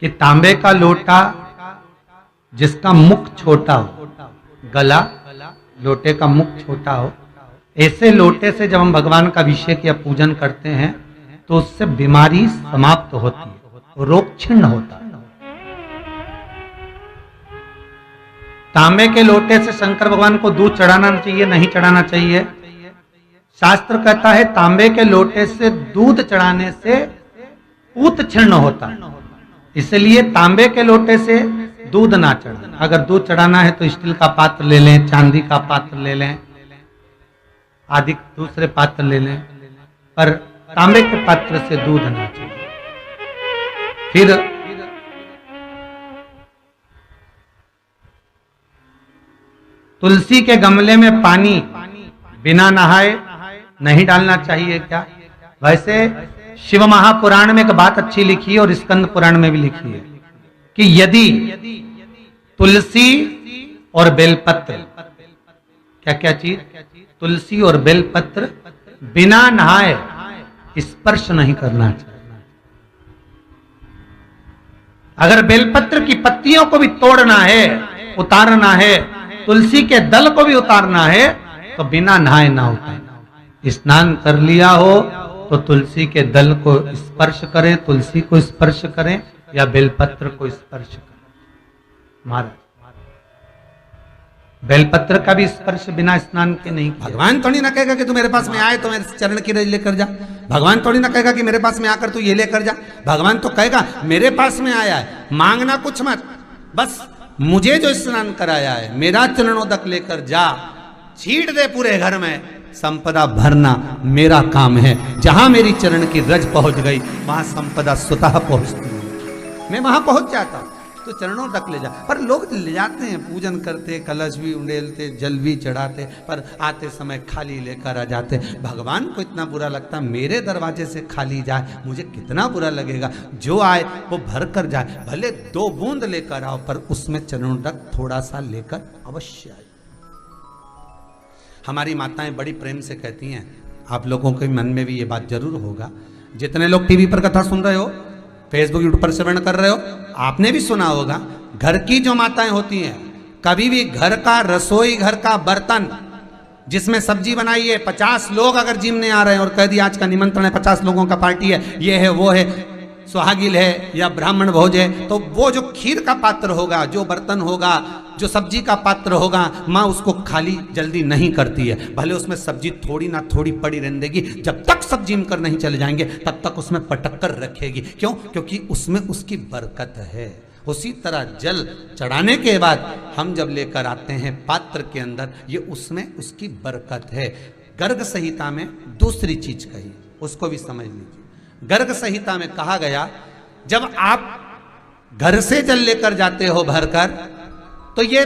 कि तांबे का लोटा जिसका मुख छोटा हो, गला लोटे का मुख छोटा हो, ऐसे लोटे से जब हम भगवान का अभिषेक या पूजन करते हैं तो उससे बीमारी समाप्त होती है, रोग छिन्न होता है। तांबे के लोटे से शंकर भगवान को दूध चढ़ाना चाहिए, नहीं चढ़ाना चाहिए? शास्त्र कहता है तांबे के लोटे से दूध चढ़ाने से पूत क्षीण होता है, इसलिए तांबे के लोटे से दूध ना चढ़ाना। अगर दूध चढ़ाना है तो स्टील का पात्र ले लें, चांदी का पात्र ले लें, आदि दूसरे पात्र ले लें, पर तांबे के पात्र से दूध ना चाहिए। फिर तुलसी के गमले में पानी बिना नहाए नहीं डालना चाहिए क्या? वैसे शिव महापुराण में एक बात अच्छी लिखी है और स्कंद पुराण में भी लिखी है कि यदि तुलसी और बेलपत्र, क्या क्या चीज, तुलसी और बेलपत्र बिना नहाए स्पर्श नहीं करना चाहिए। अगर बेलपत्र की पत्तियों को भी तोड़ना है, उतारना है, तुलसी के दल को भी उतारना है तो बिना नहाए ना उतारना। स्नान कर लिया हो तो तुलसी के दल को स्पर्श करें, तुलसी को स्पर्श करें या बेलपत्र को स्पर्श करें। महाराज बेलपत्र का भी स्पर्श बिना स्नान के नहीं। भगवान थोड़ी ना कहेगा कि तू मेरे पास में आए तो मेरे चरण की रज लेकर जा। भगवान थोड़ी ना कहेगा कि मेरे पास में आकर तू ये लेकर जा। भगवान तो कहेगा मेरे पास में आया है, मांगना कुछ मत, बस मुझे जो स्नान कराया है मेरा चरणोदक लेकर जा, छीट दे पूरे घर में, संपदा भरना मेरा काम है। जहां मेरी चरण की रज पहुंच गई वहां संपदा स्वतः पहुंचती है, मैं वहां पहुंच जाता तो चरणों तक ले जा। पर लोग ले जाते हैं, पूजन करते, कलश भी उंडेलते, जल भी चढ़ाते, पर आते समय खाली लेकर आ जाते। भगवान को इतना बुरा लगता मेरे दरवाजे से खाली जाए, मुझे कितना बुरा लगेगा। जो आए वो भर कर जाए, भले 2 बूंद लेकर आओ पर उसमें चरणों तक थोड़ा सा लेकर अवश्य आए। हमारी माताएं बड़ी प्रेम से कहती हैं, आप लोगों के मन में भी ये बात जरूर होगा, जितने लोग टीवी पर कथा सुन रहे हो, फेसबुक यूट्यूब पर श्रवण कर रहे हो, आपने भी सुना होगा, घर की जो माताएं होती हैं, कभी भी घर का रसोई घर का बर्तन जिसमें सब्जी बनाई है, 50 लोग अगर जिमने आ रहे हैं और कह दिया आज का निमंत्रण है, 50 लोगों का पार्टी है, ये है वो है, सुहागिल है या ब्राह्मण भोज है, तो वो जो खीर का पात्र होगा, जो बर्तन होगा, जो सब्जी का पात्र होगा, माँ उसको खाली जल्दी नहीं करती है। भले उसमें सब्जी थोड़ी ना थोड़ी पड़ी रहने देगी, जब तक सब जिम कर नहीं चले जाएंगे तब तक उसमें पटक कर रखेगी। क्यों? क्योंकि उसमें उसकी बरकत है। उसी तरह जल चढ़ाने के बाद हम जब लेकर आते हैं पात्र के अंदर, ये उसमें उसकी बरकत है। गर्ग संहिता में दूसरी चीज कही, उसको भी समझ लीजिए। गर्ग संहिता में कहा गया, जब आप घर से जल लेकर जाते हो भरकर, तो ये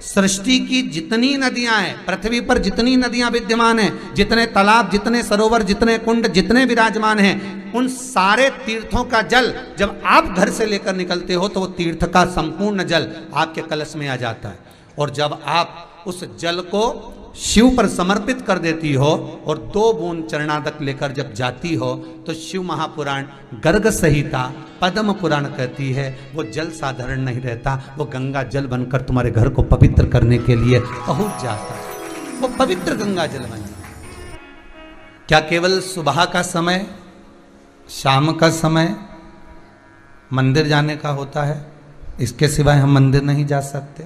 सृष्टि की जितनी नदियां हैं, पृथ्वी पर जितनी नदियां विद्यमान हैं, जितने तालाब, जितने सरोवर, जितने कुंड, जितने विराजमान हैं, उन सारे तीर्थों का जल जब आप घर से लेकर निकलते हो तो वो तीर्थ का संपूर्ण जल आपके कलश में आ जाता है। और जब आप उस जल को शिव पर समर्पित कर देती हो और 2 बूंद चरणादक लेकर जब जाती हो, तो शिव महापुराण गर्ग संहिता पद्म पुराण कहती है वो जल साधारण नहीं रहता, वो गंगा जल बनकर तुम्हारे घर को पवित्र करने के लिए पहुंच जाता है। वो पवित्र गंगा जल बन जाता। क्या केवल सुबह का समय, शाम का समय मंदिर जाने का होता है? इसके सिवाय हम मंदिर नहीं जा सकते?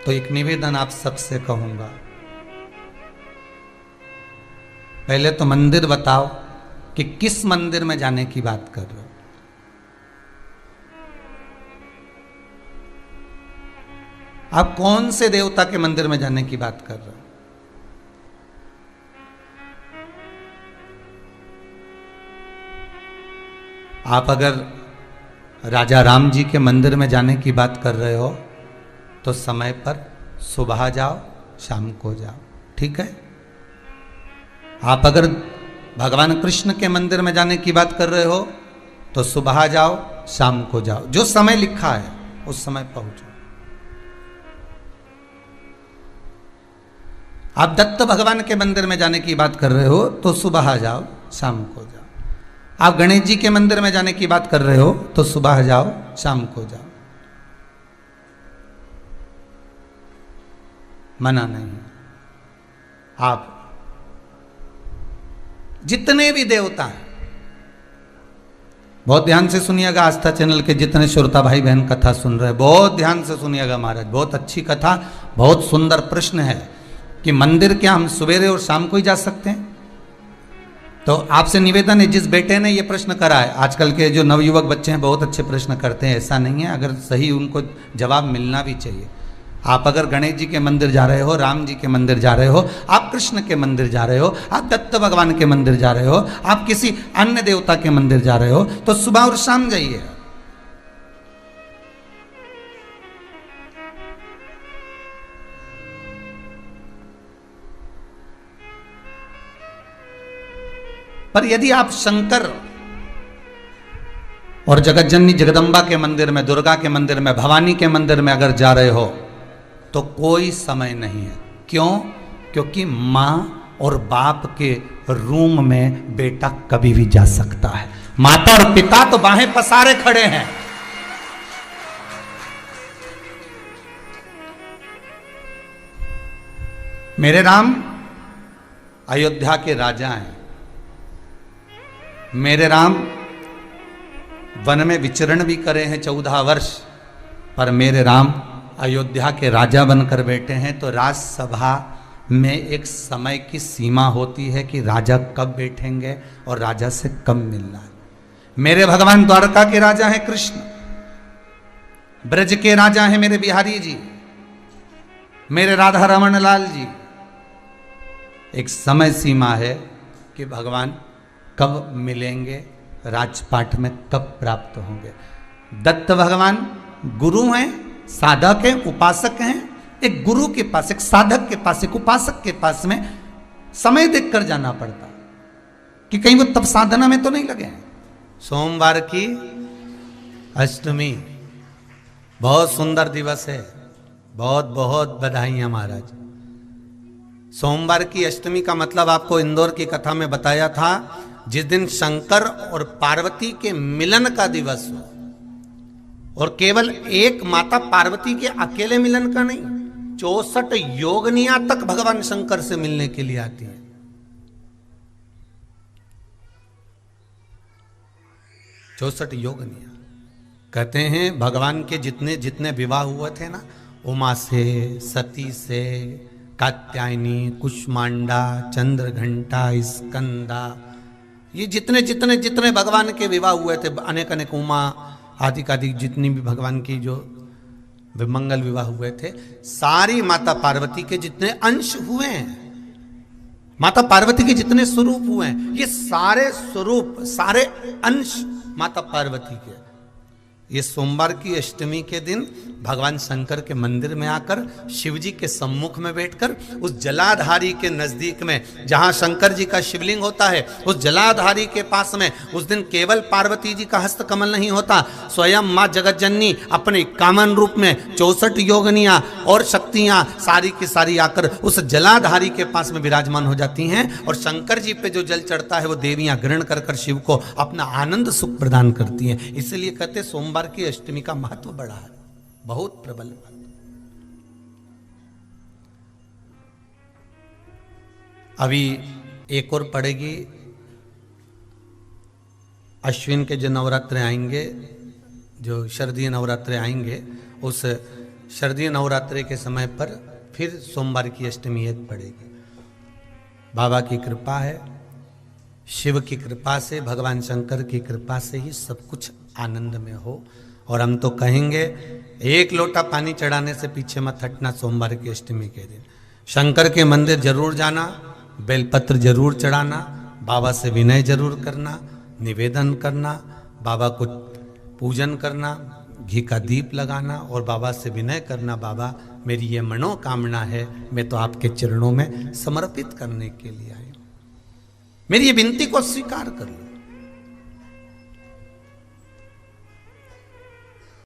तो एक निवेदन आप सबसे कहूंगा, पहले तो मंदिर बताओ कि किस मंदिर में जाने की बात कर रहे हो। आप कौन से देवता के मंदिर में जाने की बात कर रहे हो? आप अगर राजा राम जी के मंदिर में जाने की बात कर रहे हो तो समय पर सुबह जाओ, शाम को जाओ, ठीक है। आप अगर भगवान कृष्ण के मंदिर में जाने की बात कर रहे हो तो सुबह जाओ, शाम को जाओ, जो समय लिखा है उस समय पहुंचो। आप दत्त भगवान के मंदिर में जाने की बात कर रहे हो तो सुबह आ जाओ, शाम को जाओ। आप गणेश जी के मंदिर में जाने की बात कर रहे हो तो सुबह जाओ, शाम को जाओ, मना नहीं। आप जितने भी देवता हैं, बहुत ध्यान से सुनिएगा, आस्था चैनल के जितने श्रोता भाई बहन कथा सुन रहे हैं, बहुत ध्यान से सुनिएगा महाराज, बहुत अच्छी कथा, बहुत सुंदर प्रश्न है कि मंदिर क्या हम सवेरे और शाम को ही जा सकते हैं? तो आपसे निवेदन है, जिस बेटे ने ये प्रश्न करा है, आजकल के जो नवयुवक बच्चे हैं बहुत अच्छे प्रश्न करते हैं, ऐसा नहीं है, अगर सही उनको जवाब मिलना भी चाहिए। आप अगर गणेश जी के मंदिर जा रहे हो, राम जी के मंदिर जा रहे हो, आप कृष्ण के मंदिर जा रहे हो, आप दत्त भगवान के मंदिर जा रहे हो, आप किसी अन्य देवता के मंदिर जा रहे हो, तो सुबह और शाम जाइए। पर यदि आप शंकर और जगत जननी जगदम्बा के मंदिर में, दुर्गा के मंदिर में, भवानी के मंदिर में अगर जा रहे हो तो कोई समय नहीं है। क्यों? क्योंकि मां और बाप के रूम में बेटा कभी भी जा सकता है। माता और पिता तो बाहें पसारे खड़े हैं। मेरे राम अयोध्या के राजा हैं। मेरे राम वन में विचरण भी करे हैं 14 वर्ष, पर मेरे राम अयोध्या के राजा बनकर बैठे हैं। तो राजसभा में एक समय की सीमा होती है कि राजा कब बैठेंगे और राजा से कब मिलना है। मेरे भगवान द्वारका के राजा हैं कृष्ण, ब्रज के राजा हैं मेरे बिहारी जी, मेरे राधा रमन लाल जी। एक समय सीमा है कि भगवान कब मिलेंगे, राजपाट में कब प्राप्त होंगे। दत्त भगवान गुरु हैं, साधक हैं, उपासक हैं। एक गुरु के पास, एक साधक के पास, एक उपासक के पास में समय देखकर जाना पड़ता कि कहीं वो तब साधना में तो नहीं लगे हैं। सोमवार की अष्टमी बहुत सुंदर दिवस है, बहुत बहुत बधाइयां महाराज। सोमवार की अष्टमी का मतलब आपको इंदौर की कथा में बताया था, जिस दिन शंकर और पार्वती के मिलन का दिवस हो, और केवल एक माता पार्वती के अकेले मिलन का नहीं, 64 योगनियां तक भगवान शंकर से मिलने के लिए आती है। 64 योगनियां। कहते हैं भगवान के जितने जितने विवाह हुए थे ना, उमा से, सती से, कात्यायनी, कुष्मांडा, चंद्रघंटा, स्कंदा, ये जितने जितने जितने भगवान के विवाह हुए थे, अनेक अनेक उमा आदि आदि जितनी भी भगवान की जो विमंगल विवाह हुए थे, सारी माता पार्वती के जितने अंश हुए हैं, माता पार्वती के जितने स्वरूप हुए हैं, ये सारे स्वरूप, सारे अंश माता पार्वती के। ये सोमवार की अष्टमी के दिन भगवान शंकर के मंदिर में आकर शिव जी के सम्मुख में बैठकर उस जलाधारी के नजदीक में, जहां शंकर जी का शिवलिंग होता है, उस जलाधारी के पास में उस दिन केवल पार्वती जी का हस्त कमल नहीं होता, स्वयं मां जगत जननी अपने कामन रूप में 64 योगनियां और शक्तियां सारी की सारी आकर उस जलाधारी के पास में विराजमान हो जाती हैं, और शंकर जी पे जो जल चढ़ता है वो देवियां ग्रहण कर कर शिव को अपना आनंद सुख प्रदान करती हैं। इसलिए कहते सोमवार की अष्टमी का महत्व बड़ा है, बहुत प्रबल। अभी एक और पड़ेगी, अश्विन के जो नवरात्रे आएंगे, जो शरदीय नवरात्रे आएंगे, उस शरदीय नवरात्रे के समय पर फिर सोमवार की अष्टमी एक पड़ेगी। बाबा की कृपा है, शिव की कृपा से, भगवान शंकर की कृपा से ही सब कुछ आनंद में हो। और हम तो कहेंगे एक लोटा पानी चढ़ाने से पीछे मत हटना सोमवार की अष्टमी के दिन। शंकर के मंदिर जरूर जाना, बेलपत्र जरूर चढ़ाना, बाबा से विनय जरूर करना, निवेदन करना, बाबा को पूजन करना, घी का दीप लगाना और बाबा से विनय करना, बाबा मेरी ये मनोकामना है, मैं तो आपके चरणों में समर्पित करने के लिए आई हूं, मेरी ये विनती को स्वीकार कर लो।